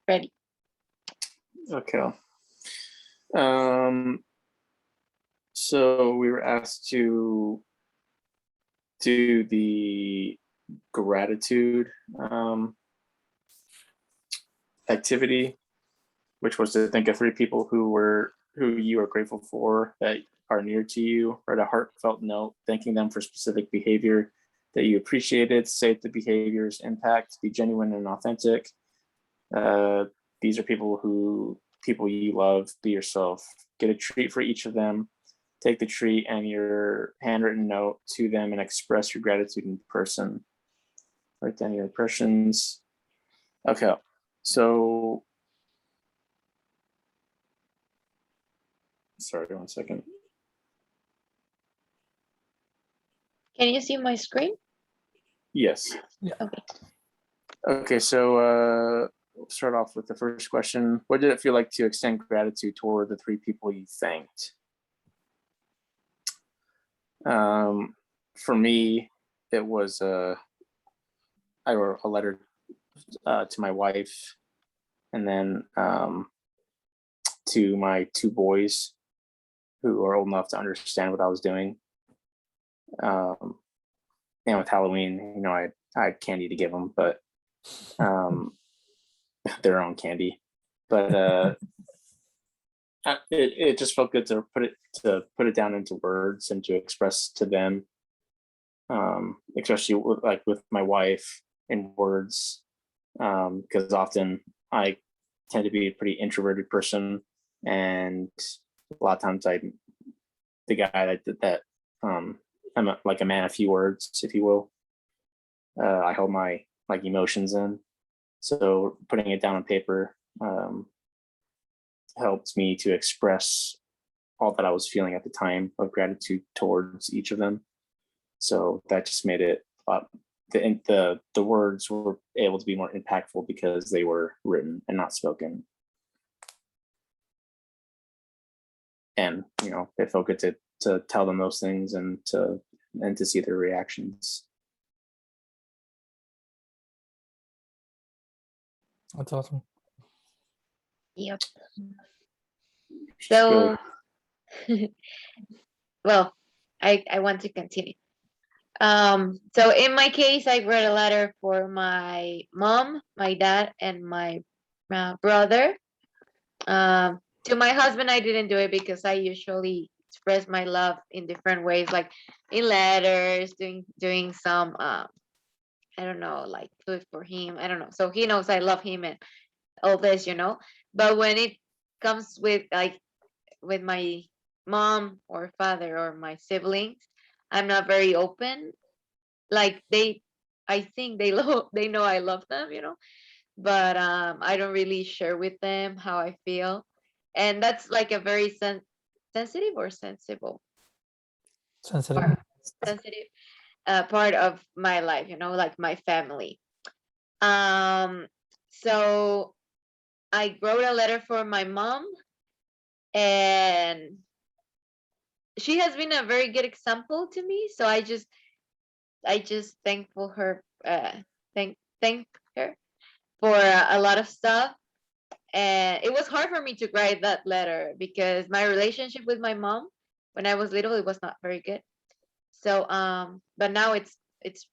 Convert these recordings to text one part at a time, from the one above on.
Ready. Okay. So we were asked to do the gratitude activity, which was to think of 3 people who you are grateful for that are near to you. Write a heartfelt note thanking them for specific behavior that you appreciated. Say the behavior's impact. Be genuine and authentic. These are people you love. Be yourself. Get a treat for each of them. Take the treat and your handwritten note to them and express your gratitude in person. Write down your impressions. Okay, so sorry, 1 second. Can you see my screen? Yes. Yeah. Okay. Okay, so we'll start off with the first question. What did it feel like to extend gratitude toward the 3 people you thanked? For me, it was I wrote a letter to my wife, and then to my 2 boys who are old enough to understand what I was doing. And with Halloween, I had candy to give them, but their own candy. But it just felt good to put it down into words and to express to them, especially with my wife in words, because often I tend to be a pretty introverted person, and a lot of times I'm the guy that I'm like a man of few words, if you will. I hold my emotions in, so putting it down on paper helped me to express all that I was feeling at the time of gratitude towards each of them. So that just made it the words were able to be more impactful because they were written and not spoken. And it felt good to tell them those things and to see their reactions. That's awesome. Yep. So, well, I want to continue. So in my case, I wrote a letter for my mom, my dad, and my brother. To my husband, I didn't do it because I usually express my love in different ways, like in letters, doing some I don't know, like food for him. I don't know. So he knows I love him and all this, But when it comes with my mom or father or my siblings, I'm not very open. Like I think they they know I love them, but I don't really share with them how I feel, and that's like a very sensitive or sensible Sensitive. sensitive part of my life, like my family. So I wrote a letter for my mom, and she has been a very good example to me. So I just thankful her, thank her for a lot of stuff. And it was hard for me to write that letter because my relationship with my mom when I was little, it was not very good. So but now it's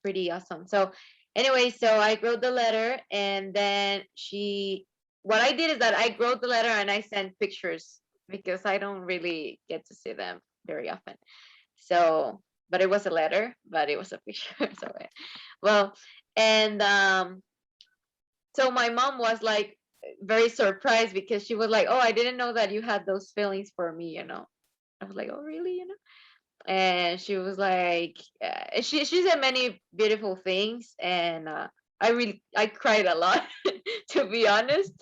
pretty awesome. So anyway, so I wrote the letter, and then what I did is that I wrote the letter and I sent pictures because I don't really get to see them very often. So, but it was a letter, but it was a picture. So well, and so my mom was like very surprised because she was like, "Oh, I didn't know that you had those feelings for me." I was like, "Oh, really?" And she was like, she said many beautiful things, and I cried a lot, to be honest.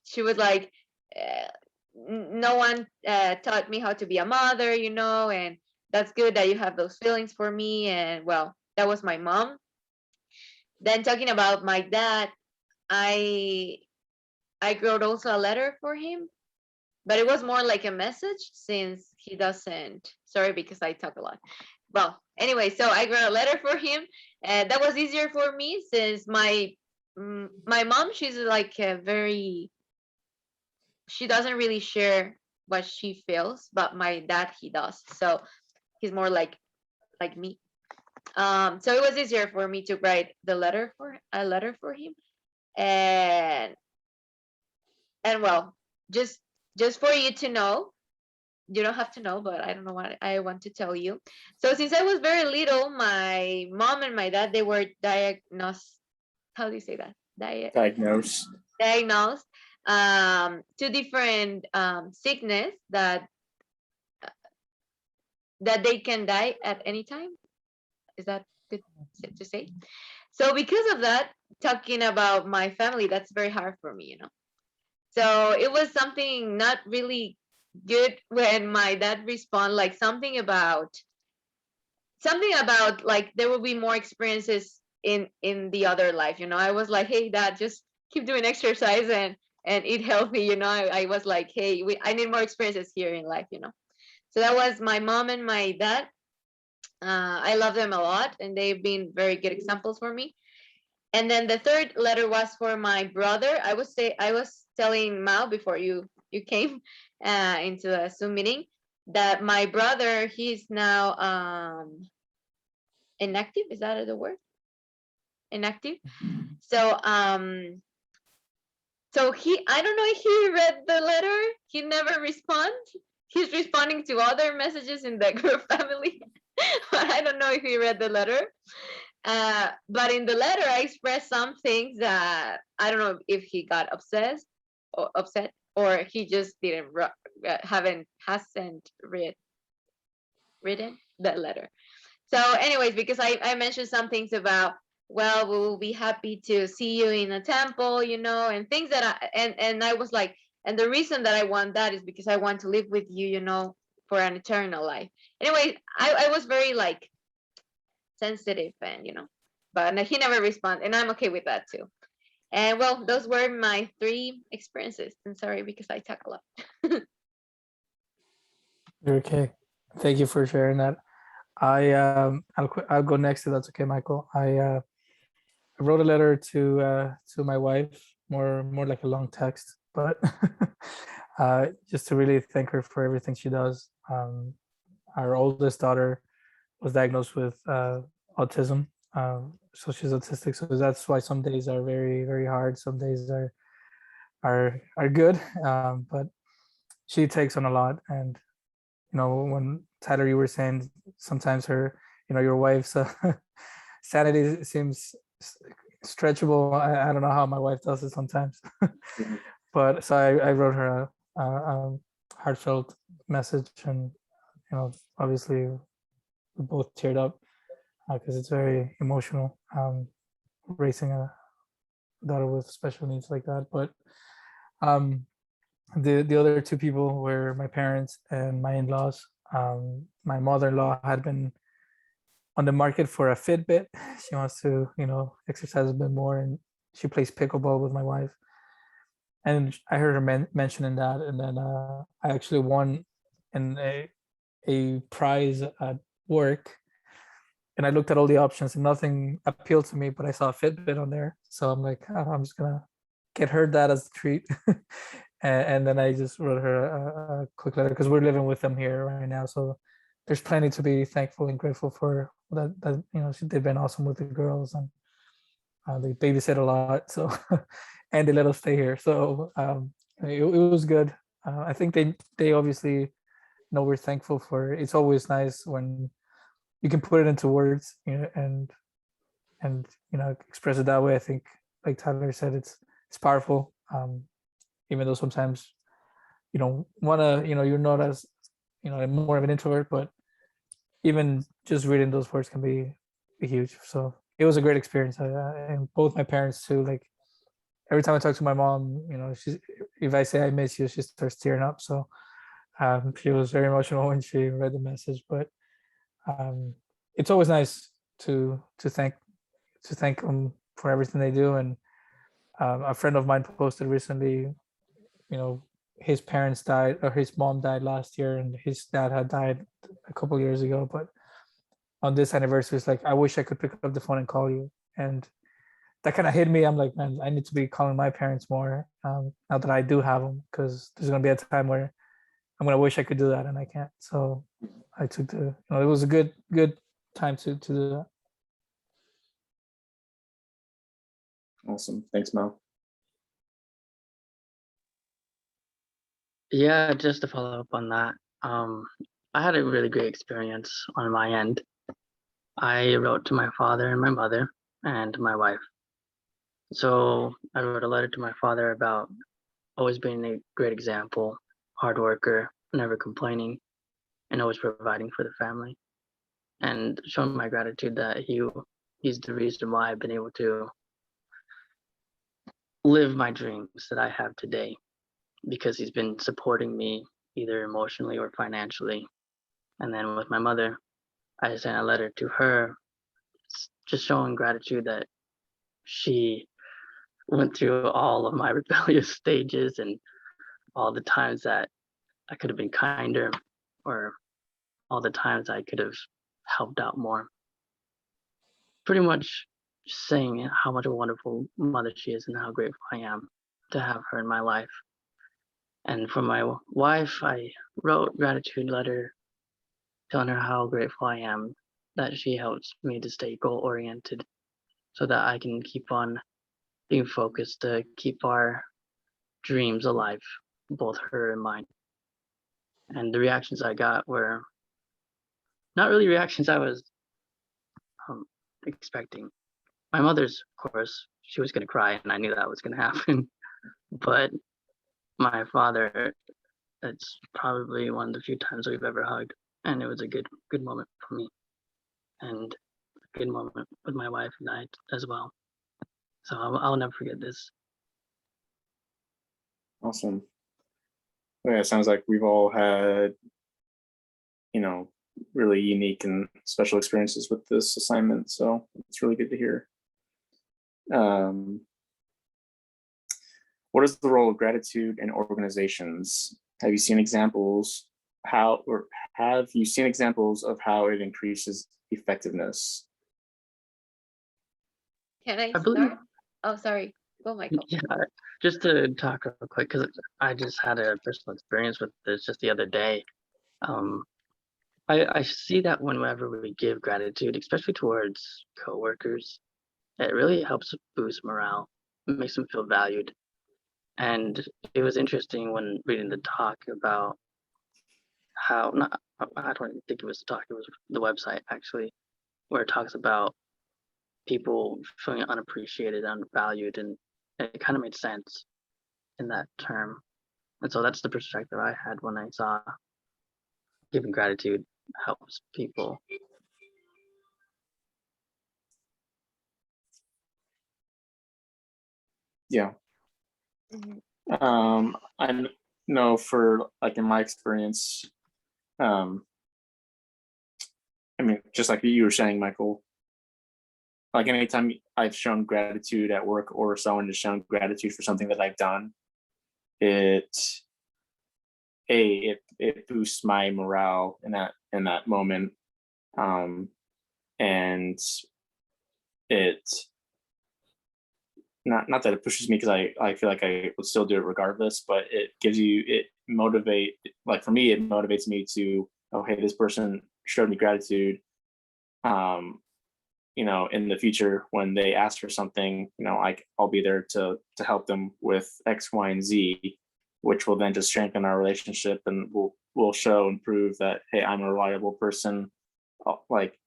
She was like, no one taught me how to be a mother, and that's good that you have those feelings for me. And well, that was my mom. Then talking about my dad, I wrote also a letter for him, but it was more like a message since he doesn't. Sorry, because I talk a lot. Well, anyway, so I wrote a letter for him, and that was easier for me since my my mom, she's like a very, she doesn't really share what she feels, but my dad, he does. So he's more like me. So it was easier for me to write a letter for him. And well, just for you to know, you don't have to know, but I don't know what I want to tell you. So since I was very little, my mom and my dad, they were diagnosed. How do you say that? Diagnose. Diagnosed two different sickness that they can die at any time. Is that good to say? So because of that, talking about my family, that's very hard for me, you know. So it was something not really good when my dad respond like something about like there will be more experiences in the other life, you know. I was like, hey dad, just keep doing exercise and eat healthy, you know. I was like, hey, I need more experiences here in life, you know. So that was my mom and my dad. I love them a lot, and they've been very good examples for me. And then the third letter was for my brother. I was telling Mao before you came into the Zoom meeting that my brother, he's now inactive. Is that the word? Inactive. So he, I don't know if he read the letter. He never responds. He's responding to other messages in the group family. But I don't know if he read the letter. But in the letter, I expressed some things that I don't know if he got upset, or he just didn't hasn't written the letter. So, anyways, because I mentioned some things about, well, we will be happy to see you in a temple, you know, and things that and I was like, and the reason that I want that is because I want to live with you, you know, for an eternal life. Anyway, I was very like sensitive, and you know, but he never responded, and I'm okay with that too. And well, those were my 3 experiences. I'm sorry because I talk a lot. You're okay. Thank you for sharing that. I'll go next if that's okay, Michael. I wrote a letter to my wife, more like a long text, but just to really thank her for everything she does. Our oldest daughter was diagnosed with autism, so she's autistic. So that's why some days are very very hard. Some days are good, but she takes on a lot. And you know, when Tyler, you were saying sometimes her, you know, your wife's sanity seems stretchable. I don't know how my wife does it sometimes. But so I wrote her a heartfelt message, and you know, obviously we both teared up because it's very emotional, raising a daughter with special needs like that. But the other 2 people were my parents and my in-laws. My mother-in-law had been on the market for a Fitbit. She wants to, you know, exercise a bit more, and she plays pickleball with my wife. And I heard her mentioning that, and then I actually won in a prize at work. And I looked at all the options, and nothing appealed to me, but I saw a Fitbit on there, so I'm like, oh, I'm just gonna get her that as a treat. And then I just wrote her a quick letter because we're living with them here right now, so there's plenty to be thankful and grateful for. That you know, they've been awesome with the girls, and they babysit a lot, so and they let us stay here, so it was good. I think they obviously know we're thankful for. It's always nice when you can put it into words, you know, and you know, express it that way. I think, like Tyler said, it's powerful. Even though sometimes you don't want to, you know, you're not as, you know, more of an introvert, but even just reading those words can be huge. So it was a great experience. And both my parents too. Like every time I talk to my mom, you know, if I say I miss you, she starts tearing up. So she was very emotional when she read the message. But it's always nice to thank them for everything they do. And a friend of mine posted recently, you know, his parents died, or his mom died last year, and his dad had died a couple years ago. But on this anniversary, it's like, I wish I could pick up the phone and call you. And that kind of hit me. I'm like, man, I need to be calling my parents more now that I do have them, because there's gonna be a time where I'm gonna wish I could do that and I can't. So I took it was a good time to do that. Awesome. Thanks, Mel. Yeah, just to follow up on that, I had a really great experience on my end. I wrote to my father and my mother and my wife. So I wrote a letter to my father about always being a great example, hard worker, never complaining, and always providing for the family, and showing my gratitude that he's the reason why I've been able to live my dreams that I have today, because he's been supporting me either emotionally or financially. And then with my mother, I sent a letter to her just showing gratitude that she went through all of my rebellious stages and all the times that I could have been kinder, or all the times I could have helped out more. Pretty much just saying how much a wonderful mother she is and how grateful I am to have her in my life. And for my wife, I wrote gratitude letter telling her how grateful I am that she helps me to stay goal oriented so that I can keep on being focused to keep our dreams alive, both her and mine. And the reactions I got were not really reactions I was expecting. My mother's, of course, she was going to cry, and I knew that was going to happen. But my father, it's probably one of the few times we've ever hugged, and it was a good moment for me, and a good moment with my wife and I as well. So I'll never forget this. Awesome. Yeah, it sounds like we've all had, really unique and special experiences with this assignment. So it's really good to hear. What is the role of gratitude in organizations? Have you seen examples of how it increases effectiveness? Can I I believe, start? Oh, sorry. Go, Michael. yeah, just to talk real quick, because I just had a personal experience with this just the other day. I see that whenever we give gratitude, especially towards coworkers, it really helps boost morale. It makes them feel valued. And it was interesting when reading the talk about how, not, I don't think it was the talk, it was the website actually, where it talks about people feeling unappreciated, undervalued, and it kind of made sense in that term. And so that's the perspective I had when I saw giving gratitude helps people. Yeah. Mhm. I know for like in my experience, I mean, just like you were saying, Michael, like anytime I've shown gratitude at work or someone has shown gratitude for something that I've done, it boosts my morale in that moment. And it not that it pushes me, because I feel like I would still do it regardless, but it like for me, it motivates me to, oh, hey, this person showed me gratitude. In the future when they ask for something, I'll be there to help them with X, Y, and Z, which will then just strengthen our relationship, and will show and prove that, hey, I'm a reliable person. Like,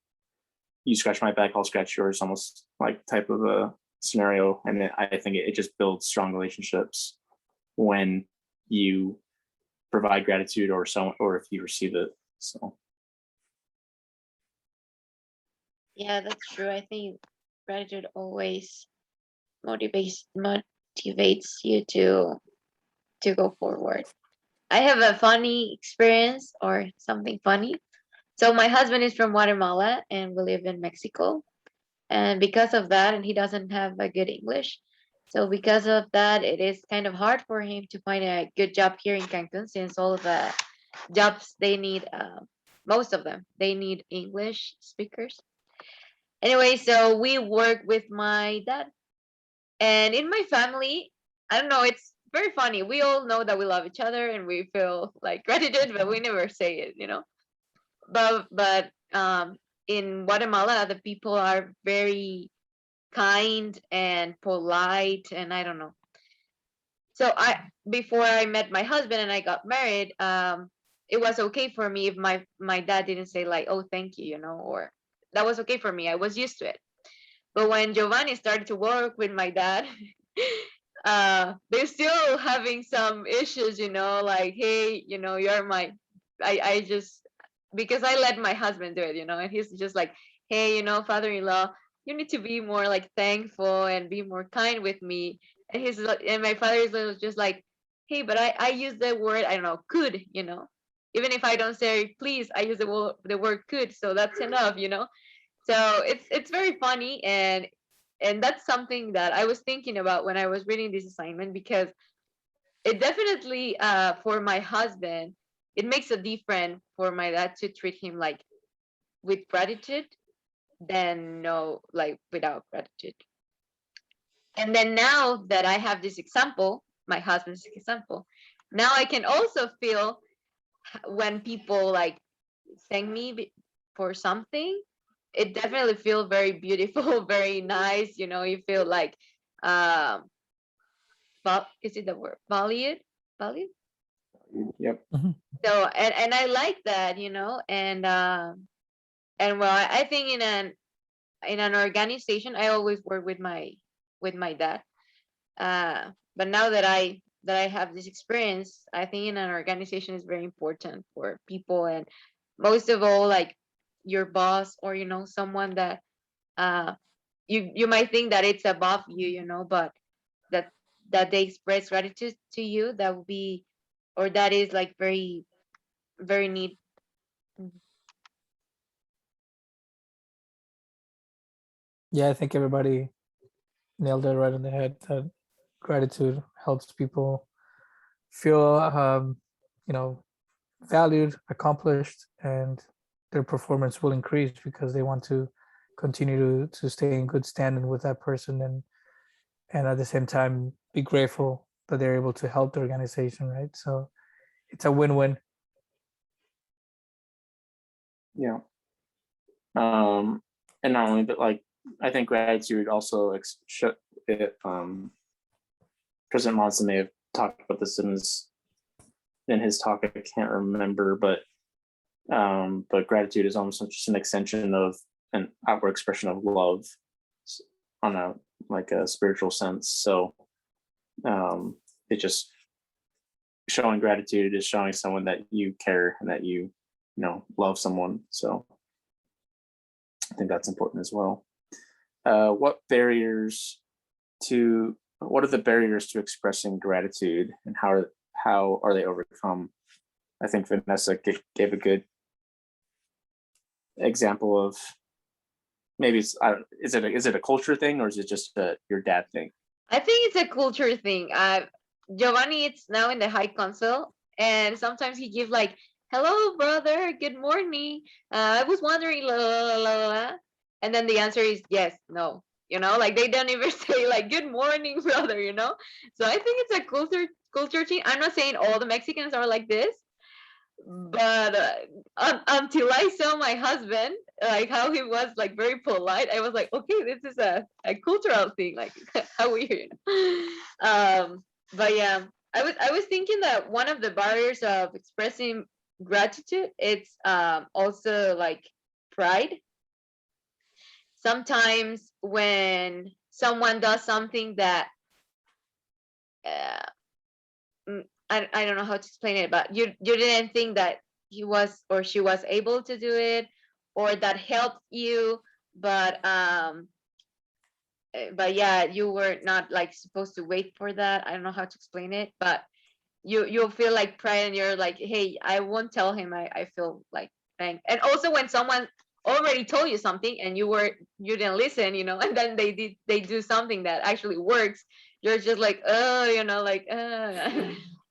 you scratch my back, I'll scratch yours, almost like type of a scenario. And I think it just builds strong relationships when you provide gratitude or if you receive it. So Yeah, that's true. I think gratitude always motivates you to go forward. I have a funny experience or something funny. So my husband is from Guatemala and we live in Mexico. And because of that, and he doesn't have a good English. So because of that, it is kind of hard for him to find a good job here in Cancun, since all of the jobs they need, most of them, they need English speakers. Anyway, so we work with my dad. And in my family, I don't know, it's very funny. We all know that we love each other and we feel like gratitude, but we never say it, you know. But in Guatemala, the people are very kind and polite, and I don't know. So before I met my husband and I got married, it was okay for me if my dad didn't say like, oh, thank you, you know, or that was okay for me. I was used to it. But when Giovanni started to work with my dad, they're still having some issues, you know, like, hey, you know, you're my, I just, because I let my husband do it, you know, and he's just like, hey, you know, father-in-law, you need to be more like thankful and be more kind with me. And and my father-in-law was just like, hey, but I use the word, I don't know, could, you know, even if I don't say please, I use the word could, so that's enough, you know. So it's very funny, and that's something that I was thinking about when I was reading this assignment, because it definitely for my husband, it makes a difference for my dad to treat him like with gratitude than no, like without gratitude. And then now that I have this example, my husband's example, now I can also feel when people like thank me for something, it definitely feels very beautiful, very nice. You know, you feel like, um, is it the word valued? Valued. Yep. So, and I like that, you know, and well, I think in an organization, I always work with my dad. But now that I have this experience, I think in an organization is very important for people, and most of all, like your boss, or you know, someone that uh you might think that it's above you, you know, but that that they express gratitude to you, that would be, or that is like very, very neat. Yeah, I think everybody nailed it right on the head, that gratitude helps people feel, you know, valued, accomplished, and their performance will increase because they want to continue to stay in good standing with that person, and at the same time be grateful that they're able to help the organization, right? So it's a win-win. Yeah. And not only, but like, I think gratitude also President Monson may have talked about this in his talk. I can't remember, but gratitude is almost just an extension of an outward expression of love on a spiritual sense. So it just, showing gratitude is showing someone that you care and that you love someone. So I think that's important as well. What are the barriers to expressing gratitude, and how are they overcome? I think Vanessa gave a good example of, maybe is it a culture thing, or is it just your dad thing? I think it's a culture thing. Giovanni, it's now in the high council, and sometimes he gives like, "Hello, brother. Good morning. I was wondering, la la la la la," and then the answer is yes, no. You know, like they don't even say like, "Good morning, brother." You know, so I think it's a culture thing. I'm not saying all the Mexicans are like this, but until I saw my husband, like how he was like very polite, I was like, okay, this is a cultural thing, like how weird, you know? But yeah, I was thinking that one of the barriers of expressing gratitude, it's also like pride. Sometimes when someone does something that uh, I don't know how to explain it, but you didn't think that he was or she was able to do it, or that helped you, but yeah, you were not like supposed to wait for that. I don't know how to explain it, but you'll feel like pride, and you're like, hey, I won't tell him. I feel like thank. And also when someone already told you something and you didn't listen, you know, and then they do something that actually works, you're just like, oh, you know, like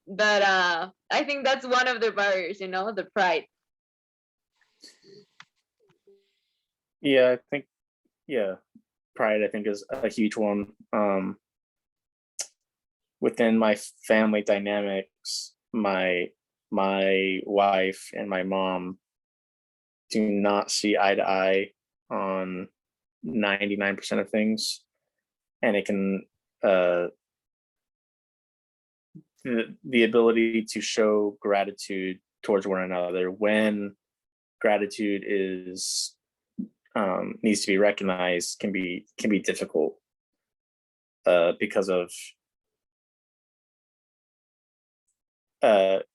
but I think that's one of the barriers, you know, the pride. Yeah, I think, yeah, pride, I think, is a huge one. within my family dynamics, my wife and my mom do not see eye to eye on 99% of things, and it can the ability to show gratitude towards one another when gratitude is needs to be recognized can be difficult because of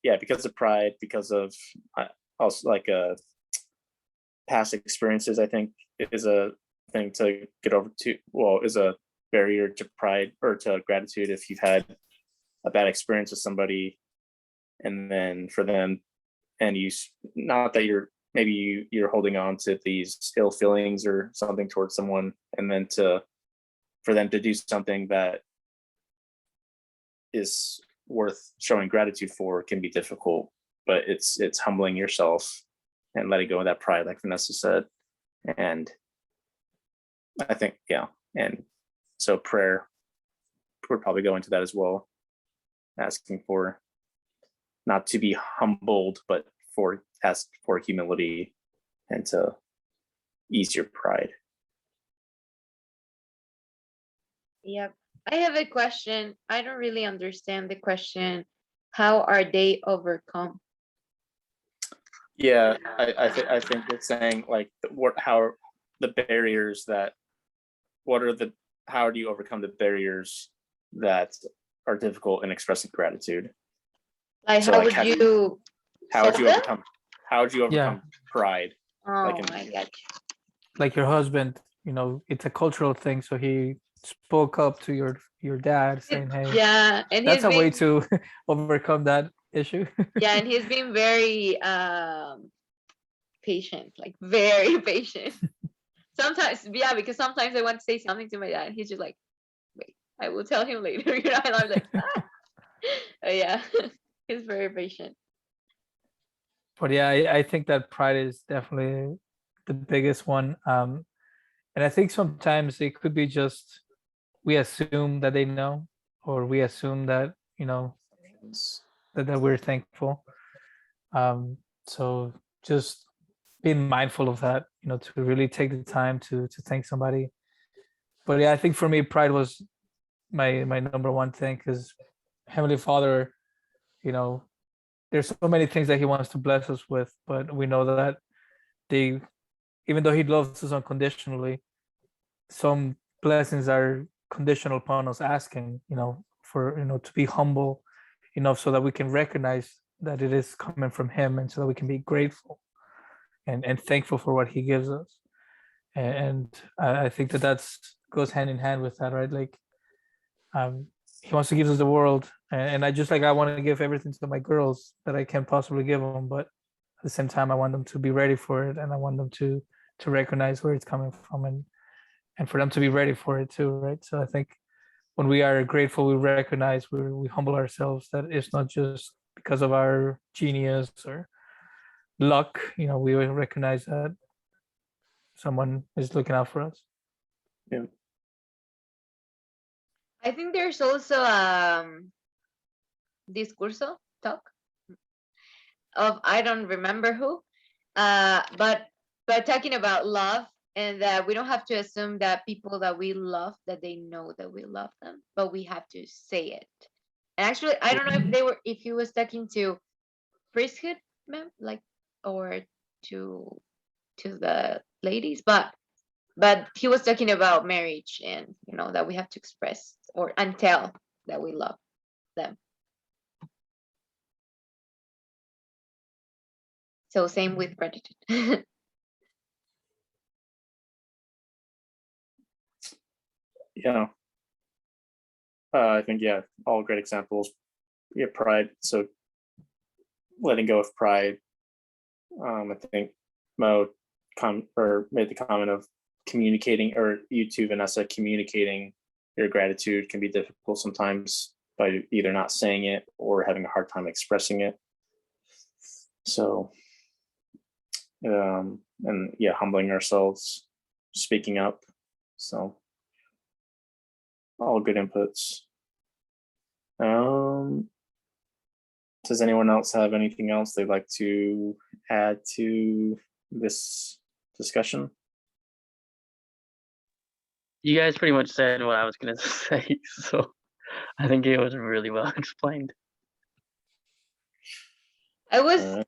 because of pride, because of also like past experiences. I think is a thing to get over to. Well, is a barrier to pride or to gratitude if you've had a bad experience with somebody, and then for them, and you not that you're maybe you're holding on to these ill feelings or something towards someone, and then for them to do something that is worth showing gratitude for can be difficult, but it's humbling yourself and letting go of that pride, like Vanessa said. And I think, and so prayer would probably go into that as well, asking for not to be humbled, but ask for humility and to ease your pride. Yep. I have a question. I don't really understand the question. How are they overcome? Yeah, I think it's saying like how are the barriers that how do you overcome the barriers that are difficult in expressing gratitude? Like, So, how like, would you how would solve you them? overcome pride? Oh, Like I got you. Like your husband, it's a cultural thing, so he spoke up to your dad saying, hey, Yeah, and that's he's a way been to overcome that issue. yeah, and he's been very patient, like very patient. Sometimes, yeah, because sometimes I want to say something to my dad. He's just like, wait, I will tell him later. And I'm like, ah. Yeah, he's very patient. But yeah, I think that pride is definitely the biggest one. And I think sometimes it could be just we assume that they know, or we assume that that we're thankful. So just being mindful of that, to really take the time to thank somebody. But yeah, I think for me, pride was my number one thing, because Heavenly Father, there's so many things that He wants to bless us with, but we know that even though He loves us unconditionally, some blessings are conditional upon us asking, for to be humble enough so that we can recognize that it is coming from Him, and so that we can be grateful and thankful for what He gives us. And I think that's goes hand in hand with that, right? Like, He wants to give us the world, and I want to give everything to my girls that I can possibly give them, but at the same time I want them to be ready for it, and I want them to recognize where it's coming from, and for them to be ready for it too, right? So I think when we are grateful, we recognize, we humble ourselves, that it's not just because of our genius or luck. We recognize that someone is looking out for us. Yeah. I think there's also discurso talk of I don't remember who, but talking about love, and that we don't have to assume that people that we love, that they know that we love them, but we have to say it. And actually, I don't know if he was talking to priesthood, like, or to the ladies, but he was talking about marriage, and that we have to express and tell that we love them. So same with gratitude. Yeah. I think, all great examples. Yeah, pride. So letting go of pride. I think Mo made the comment of communicating, or you too, Vanessa, communicating your gratitude can be difficult sometimes by either not saying it or having a hard time expressing it. So, humbling ourselves, speaking up. So, all good inputs. Does anyone else have anything else they'd like to add to this discussion? You guys pretty much said what I was gonna say, so I think it was really well explained. I was All right.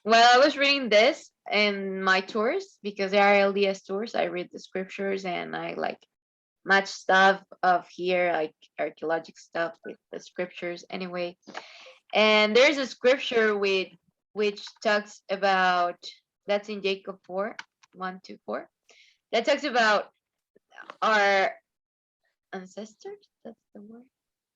Well, I was reading this in my tours because they are LDS tours. I read the scriptures and I like match stuff of here, like archaeological stuff with the scriptures anyway. And there's a scripture which talks about, that's in Jacob 4:1-4. That talks about our ancestors. That's the word.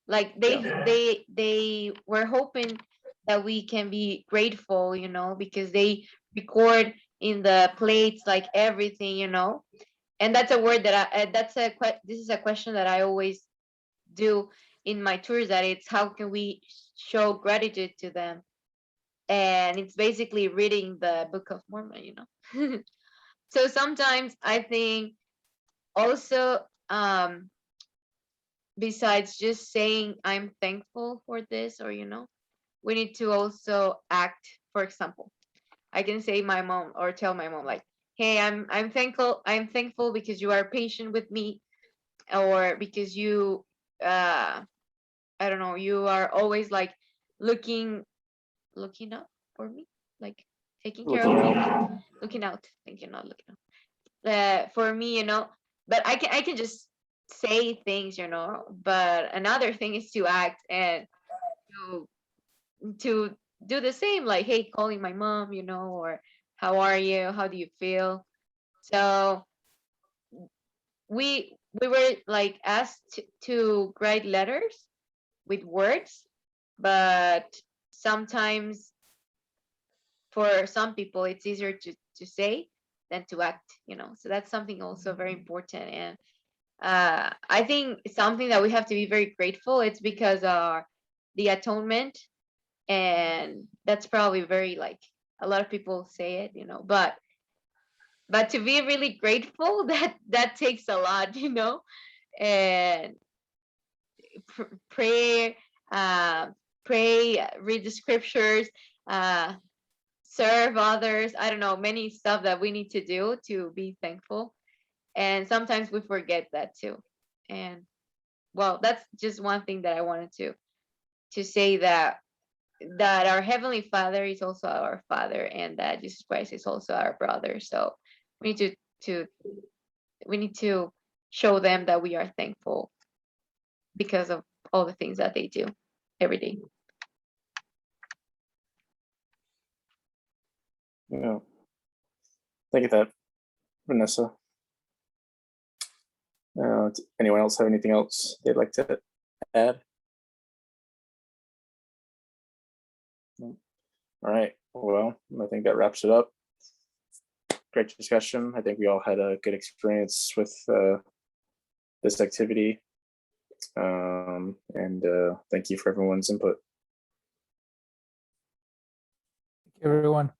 Like they were hoping that we can be grateful, because they record in the plates like everything, and that's a word that this is a question that I always do in my tours, that it's how can we show gratitude to them, and it's basically reading the Book of Mormon. So sometimes I think also, besides just saying I'm thankful for this, or we need to also act. For example, I can say my mom, or tell my mom like, hey, I'm thankful because you are patient with me, or because you I don't know, you are always like looking up for me, like taking care of Looking me, out. looking out, thank you, not looking out, for me, but I can just say things, but another thing is to act and to do the same, like, hey, calling my mom, or how are you, how do you feel. So we were like asked to write letters with words, but sometimes for some people it's easier to say than to act, so that's something also very important. And I think something that we have to be very grateful, it's because the atonement, and that's probably very, like, a lot of people say it, but to be really grateful, that takes a lot, and pray, read the scriptures, serve others, I don't know, many stuff that we need to do to be thankful, and sometimes we forget that too. And well, that's just one thing that I wanted to say, that our Heavenly Father is also our Father, and that Jesus Christ is also our brother. So we need to show them that we are thankful because of all the things that they do every day. Yeah. Thank you for that, Vanessa. Anyone else have anything else they'd like to add? No. All right. Well, I think that wraps it up. Great discussion. I think we all had a good experience with this activity. And thank you for everyone's input. Thank you, everyone.